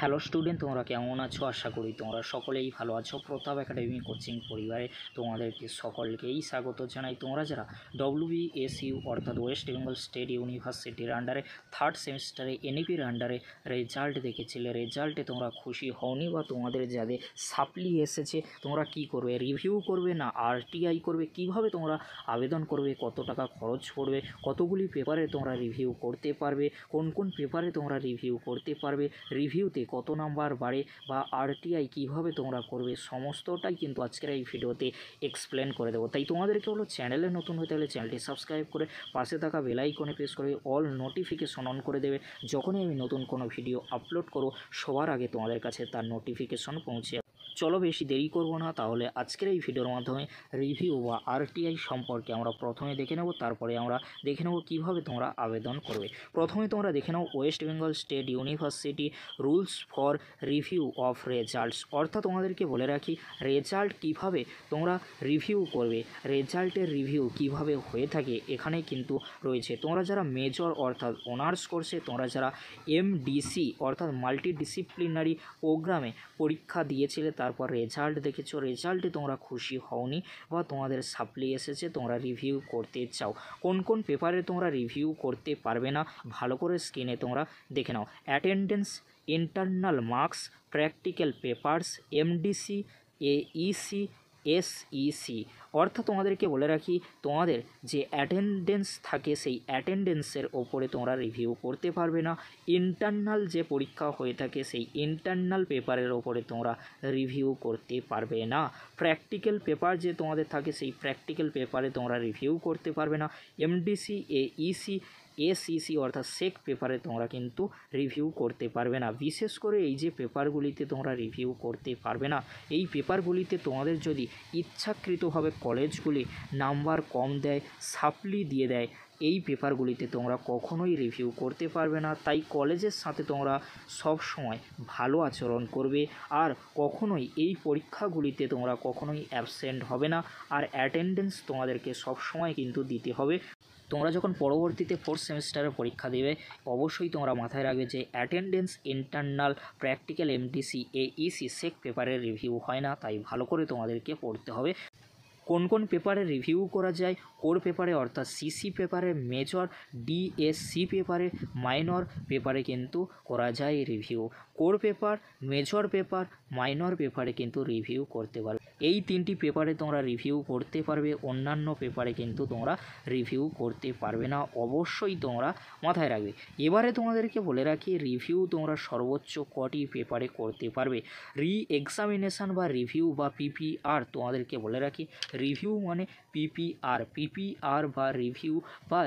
Hello student, তোমরা কেমন আছো? আশা করি তোমরা সকলেই ভালো আছো। প্রতাপ একাডেমি কোচিং পরিবারে তোমাদেরকে সকলকেই স্বাগত জানাই। তোমরা যারা WBSU অর্থাৎ ওয়েস্ট বেঙ্গল স্টেট ইউনিভার্সিটির আন্ডারে থার্ড সেমিস্টারে এনইপির আন্ডারে রেজাল্ট দেখেছিলে, রেজাল্টে তোমরা খুশি হওনি বা তোমাদের যাদের সাপ্লি এসেছে তোমরা কি করবে? রিভিউ করবে না RTI করবে? কিভাবে তোমরা আবেদন করবে? কত টাকা খরচ পড়বে? কতগুলি পেপারে তোমরা রিভিউ করতে পারবে? কোন কোন পেপারে তোমরা রিভিউ করতে পারবে? রিভিউতে কত নাম্বার বাড়ে বা RTI কিভাবে তোমরা করবে? সমস্তটাই কিন্তু আজকের এই ভিডিওতে এক্সপ্লেন করে দেবো। তাই তোমাদেরকে হলো চ্যানেলে নতুন হতে হলে চ্যানেলটি সাবস্ক্রাইব করে পাশে থাকা বেল আইকনে প্রেস করে অল নোটিফিকেশন অন করে দেবে। যখনই আমি নতুন কোনো ভিডিও আপলোড করব সবার আগে তোমাদের কাছে তার নোটিফিকেশন পৌঁছে। চলো বেশি দেরি করব না, তাহলে আজকের এই ভিডিওর মাধ্যমে রিভিউ বা RTI সম্পর্কে আমরা প্রথমে দেখে নেব, তারপরে আমরা দেখে নেব কীভাবে তোমরা আবেদন করবে। প্রথমে তোমরা দেখে নাও West Bengal state university rules for review of results. অর্থাৎ তোমাদেরকে বলে রাখি রেজাল্ট কিভাবে তোমরা রিভিউ করবে, রেজাল্টের রিভিউ কিভাবে হয়ে থাকে এখানে কিন্তু রয়েছে। তোমরা যারা মেজর অর্থাৎ অনার্স কোর্সে, তোমরা যারা MDC অর্থাৎ মাল্টিডিসিপ্লিনারি প্রোগ্রামে পরীক্ষা দিয়েছিলে, তারপর রেজাল্ট দেখেছো, রেজাল্টে তোমরা খুশি হওনি বা তোমাদের সাপ্লি এসেছে, তোমরা রিভিউ করতে চাও। কোন কোন পেপারে তোমরা রিভিউ করতে পারবে না ভালো করে স্ক্রিনে তোমরা দেখে নাও। Attendance, internal marks, practical papers, MDC, AEC, SEC। অর্থাৎ তোমাদেরকে বলে রাখি তোমাদের যে অ্যাটেন্ডেন্স থাকে সেই অ্যাটেন্ডেন্সের ওপরে তোমরা রিভিউ করতে পারবে না। ইন্টারনাল যে পরীক্ষা হয়ে থাকে সেই ইন্টারনাল পেপারের ওপরে তোমরা রিভিউ করতে পারবে না। প্র্যাকটিক্যাল পেপার যে তোমাদের থাকে সেই প্র্যাকটিক্যাল পেপারে তোমরা রিভিউ করতে পারবে না। MDC, AEC, SEC অর্থাৎ সেক পেপারে তোমরা কিন্তু রিভিউ করতে পারবে না। বিশেষ করে এই যে পেপারগুলিতে তোমরা রিভিউ করতে পারবে না, এই পেপারগুলিতে তোমাদের যদি ইচ্ছাকৃতভাবে কলেজগুলি নাম্বার কম দেয়, সাপ্লি দিয়ে দেয়, এই পেপারগুলিতে তোমরা কখনোই রিভিউ করতে পারবে না। তাই কলেজের সাথে তোমরা সব সময় ভালো আচরণ করবে আর কখনোই এই পরীক্ষাগুলিতে তোমরা কখনোই অ্যাবসেন্ট হবে না। আর অ্যাটেন্ডেন্স তোমাদেরকে সব সময় কিন্তু দিতে হবে। তোমরা যখন পরবর্তীতে ফোর্থ সেমিস্টারে পরীক্ষা দেবে অবশ্যই তোমরা মাথায় রাখবে যে attendance, internal, practical, MDC, AEC সেক পেপারের রিভিউ হয় না। তাই ভালো করে তোমাদেরকে পড়তে হবে। কোন কোন পেপারে রিভিউ করা যায়? কোর পেপারে অর্থাৎ CC পেপারে, মেজর DSC পেপারে, মাইনর পেপারে কিন্তু করা যায় review. Core paper, major paper, minor পেপারে কিন্তু রিভিউ করতে পারবে। এই তিনটি পেপারে তোমরা রিভিউ করতে পারবে, অন্যান্য পেপারে কিন্তু তোমরা রিভিউ করতে পারবে না। অবশ্যই তোমরা মাথায় রাখবে। এবারে তোমাদেরকে বলে রাখি রিভিউ তোমরা সর্বোচ্চ কটি পেপারে করতে পারবে। এক্সামিনেশান বা রিভিউ বা PPR তোমাদেরকে বলে রাখি রিভিউ মানে PPR বা রিভিউ বা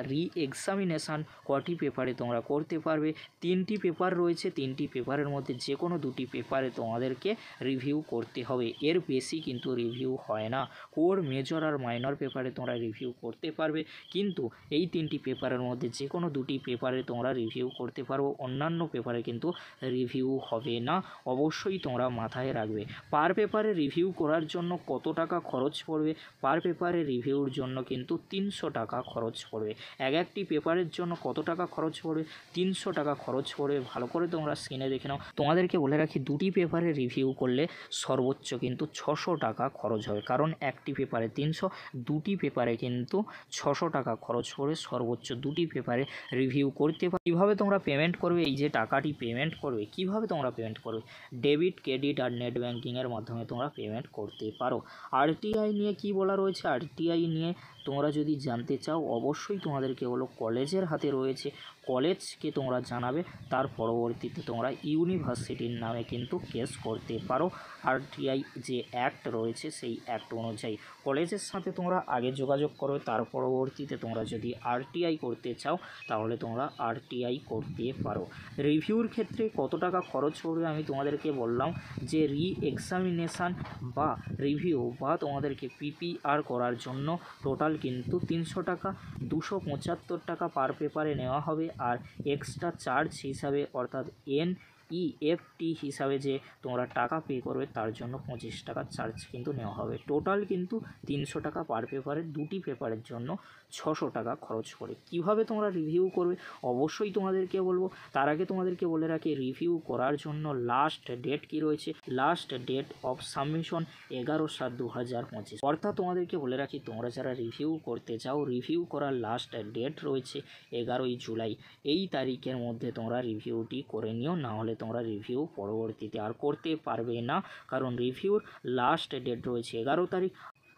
এক্সামিনেশান কটি পেপারে তোমরা করতে পারবে? তিনটি পেপার রয়েছে, তিনটি পেপারের মধ্যে যে কোনো দুটি পেপারে তোমাদেরকে রিভিউ করতে হবে, এর বেশি কিন্তু রিভিউ হয় না। কোর, মেজর আর মাইনর পেপারে তোমরা রিভিউ করতে পারবে, কিন্তু এই তিনটি পেপারের মধ্যে যে কোনো দুটি পেপারে তোমরা রিভিউ করতে পারো, অন্যান্য পেপারে কিন্তু রিভিউ হবে না। অবশ্যই তোমরা মাথায় রাখবে। পার পেপারে রিভিউ করার জন্য কত টাকা খরচ পড়বে? পার পেপারে রিভিউর জন্য কিন্তু 300 টাকা খরচ পড়বে। একটি পেপারের জন্য কত টাকা খরচ পড়বে? 300 টাকা খরচ পড়বে। ভালো করে তোমরা স্ক্রিনে দেখে নাও। তোমাদেরকে বলে রাখি দুটি পেপারে রিভিউ করলে সর্বোচ্চ কিন্তু 600 টাকা খরচ হবে, কারণ একটি পেপারে 300, দুটি পেপারে কিন্তু 600 টাকা খরচ পড়ে সর্বোচ্চ দুটি পেপারে রিভিউ করতে পারো। কীভাবে তোমরা পেমেন্ট করবে? এই যে টাকাটি পেমেন্ট করবে, কিভাবে তোমরা পেমেন্ট করবে? ডেবিট, ক্রেডিট আর নেট ব্যাঙ্কিংয়ের মাধ্যমে তোমরা পেমেন্ট করতে পারো। RTI নিয়ে কি বলা রয়েছে? RTI নিয়ে তোমরা যদি জানতে চাও অবশ্যই তোমাদেরকে হলো কলেজের হাতে রয়েছে, কলেজকে তোমরা জানাবে, তার পরবর্তীতে তোমরা ইউনিভার্সিটির নামে কিন্তু কেস করতে পারো। RTI যে অ্যাক্ট রয়েছে সেই অ্যাক্ট অনুযায়ী কলেজের সাথে তোমরা আগে যোগাযোগ করো, তার পরবর্তীতে তোমরা যদি RTI করতে চাও তাহলে তোমরা RTI করতে পারো। রিভিউর ক্ষেত্রে কত টাকা খরচ পড়বে আমি তোমাদেরকে বললাম যে এক্সামিনেশান বা রিভিউ বা তোমাদেরকে PPR করার জন্য টোটাল কিন্তু 300 টাকা, 275 টাকা পার পেপারে নেওয়া হবে। আর এক্সট্রা চার্জ হিসাবে অর্থাৎ EFT হিসাবে যে তোমরা টাকা পে করবে তার জন্য 25 টাকা চার্জ কিন্তু নেওয়া হবে। টোটাল কিন্তু 300 টাকা পার পেপারে, দুটি পেপারের জন্য 600 টাকা খরচ করে। কিভাবে তোমরা রিভিউ করবে অবশ্যই তোমাদেরকে বলবো। তার আগে তোমাদেরকে বলে রাখি, রিভিউ করার জন্য লাস্ট ডেট কি রয়েছে, লাস্ট ডেট অফ সাবমিশন 11/7/2025। অর্থাৎ তোমাদেরকে বলে রাখি, তোমরা যারা রিভিউ করতে চাও, রিভিউ করার লাস্ট ডেট রয়েছে 11ই জুলাই। এই তারিখের মধ্যে তোমরা রিভিউটি করে নিও, না হলে তোমরা রিভিউ পরবর্তীতে আর করতে পারবে না, কারণ রিভিউর লাস্ট ডেট রয়েছে 11 তারিখ।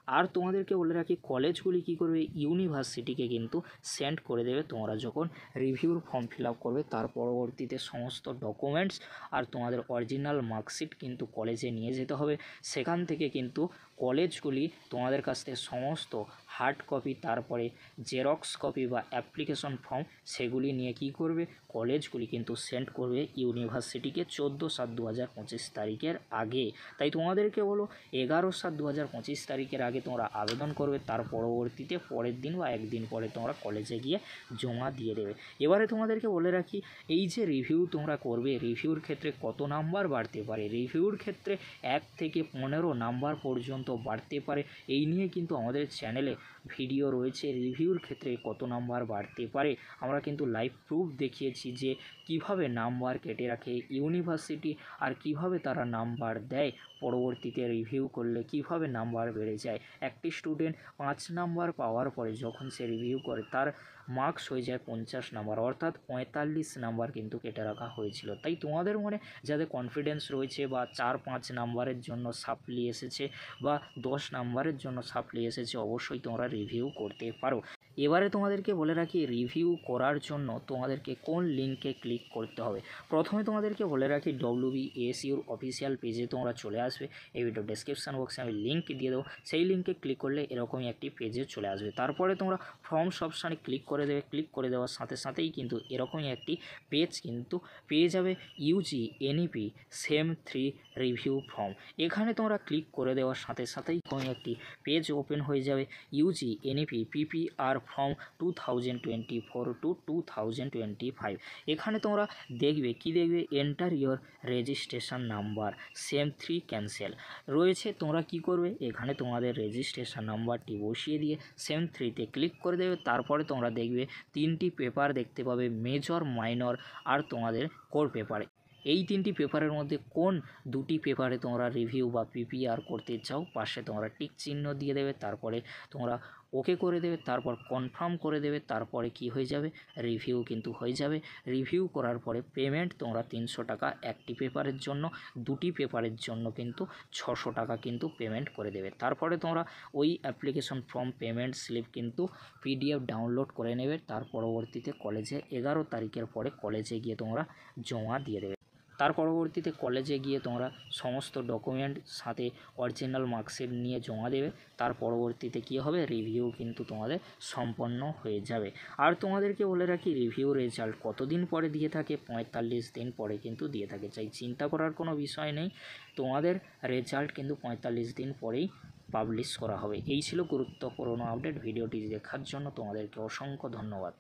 আর তোমাদেরকে বলে রাখি, কলেজগুলি কী করবে, ইউনিভার্সিটিকে কিন্তু সেন্ড করে দেবে তোমরা যখন রিভিউর ফর্ম ফিল আপ করবে। তার পরবর্তীতে সমস্ত ডকুমেন্টস আর তোমাদের অরিজিনাল মার্কশিট কিন্তু কলেজে নিয়ে যেতে হবে। সেখান থেকে কিন্তু কলেজগুলি তোমাদের কাছ থেকে সমস্ত হার্ড কপি, তারপরে জেরক্স কপি বা অ্যাপ্লিকেশন ফর্ম, সেগুলি নিয়ে কি করবে, কলেজগুলি কিন্তু সেন্ড করবে ইউনিভার্সিটিকে 14/7/2025 তারিখের আগে। তাই তোমাদেরকে বলো, 11/7/2025 তারিখের আগে তোমরা আবেদন করবে। তার পরবর্তীতে পরের দিন বা একদিন পরে তোমরা কলেজে গিয়ে জমা দিয়ে দেবে। এবারে তোমাদেরকে বলে রাখি, এই যে রিভিউ তোমরা করবে, রিভিউর ক্ষেত্রে কত নাম্বার বাড়তে পারে, রিভিউর ক্ষেত্রে 1 থেকে 15 নাম্বার পর্যন্ত বাড়তে পারে। এই নিয়ে কিন্তু আমাদের চ্যানেলে ভিডিও রয়েছে, রিভিউর ক্ষেত্রে কত নাম্বার বাড়তে পারে। আমরা কিন্তু লাইভ প্রুফ দেখিয়েছি যে কিভাবে নাম্বার কেটে রাখে ইউনিভার্সিটি, আর কিভাবে তারা নাম্বার দেয় পরবর্তীতে রিভিউ করলে কিভাবে নাম্বার বেড়ে যায়। একটি স্টুডেন্ট 5 নাম্বার পাওয়ার পরে যখন সে রিভিউ করে, তার মার্কস হয়ে যায় 50 নাম্বার, অর্থাৎ 45 নাম্বার কিন্তু কেটে রাখা হয়েছিল। তাই তোমাদের মনে যাদের কনফিডেন্স রয়েছে, বা 4-5 নাম্বারের জন্য সাপ্লি এসেছে, বা 10 নাম্বারের জন্য সাপ্লি এসেছে, অবশ্যই তোমরা রিভিউ করতে পারো। এবারে তোমাদেরকে বলে রাখি, রিভিউ করার জন্য তোমাদেরকে কোন লিঙ্কে ক্লিক করতে হবে। প্রথমে তোমাদেরকে বলে রাখি, WBSUর অফিসিয়াল পেজে তোমরা চলে আসবে। এই ভিডিও ডেসক্রিপশান বক্সে আমি লিঙ্ক দিয়ে দেবো, সেই লিঙ্কে ক্লিক করলে এরকমই একটি পেজে চলে আসবে। তারপরে তোমরা ফর্মস অপশানে ক্লিক করে দেবে। ক্লিক করে দেওয়ার সাথে সাথেই কিন্তু এরকমই একটি পেজ কিন্তু পেয়ে যাবে, UG NEP same 3 review form. এখানে তোমরা ক্লিক করে দেওয়ার সাথে সাথেই কোনো একটি পেজ ওপেন হয়ে যাবে, UG NEP PPR form 2024 to 2025। এখানে তোমরা দেখবে কি দেখবে, enter your registration number same 3 cancel রয়েছে। তোমরা কি করবে, এখানে তোমাদের রেজিস্ট্রেশন নাম্বারটি বসিয়ে দিয়ে সেম 3তে ক্লিক করে দেবে। তারপরে তোমরা দেখবে 3টি পেপার দেখতে পাবে, মেজর, মাইনর আর তোমাদের কোর পেপারে। এই 3টি পেপারের মধ্যে কোন 2টি পেপারে তোমরা রিভিউ বা PPR করতে চাও, পাশে তোমরা টিক চিহ্ন দিয়ে দেবে। তারপরে তোমরা ওকে করে দেবে, তারপর কনফার্ম করে দেবে। তারপরে কি হয়ে যাবে, রিভিউ কিন্তু হয়ে যাবে। রিভিউ করার পরে পেমেন্ট তোমরা 300 টাকা একটি পেপারের জন্য, 2টি পেপারের জন্য কিন্তু 600 টাকা কিন্তু পেমেন্ট করে দেবে। তারপরে তোমরা ওই অ্যাপ্লিকেশন ফর্ম পেমেন্ট স্লিপ কিন্তু PDF ডাউনলোড করে নেবে। তার পরবর্তীতে কলেজে 11 তারিখের পরে কলেজে গিয়ে তোমরা জমা দিয়ে দেবে। তার পরবর্তীতে কলেজে গিয়ে তোমরা সমস্ত ডকুমেন্ট সাথে অরিজিনাল মার্কশিট নিয়ে জমা দেবে। তার পরবর্তীতে কী হবে, রিভিউ কিন্তু তোমাদের সম্পন্ন হয়ে যাবে। আর তোমাদেরকে বলে রাখি, রিভিউ রেজাল্ট কতদিন পরে দিয়ে থাকে, 45 দিন পরে কিন্তু দিয়ে থাকে। চাই চিন্তা করার কোনো বিষয় নেই, তোমাদের রেজাল্ট কিন্তু 45 দিন পরেই পাবলিশ করা হবে। এই ছিল গুরুত্বপূর্ণ আপডেট। ভিডিওটি দেখার জন্য তোমাদেরকে অসংখ্য ধন্যবাদ।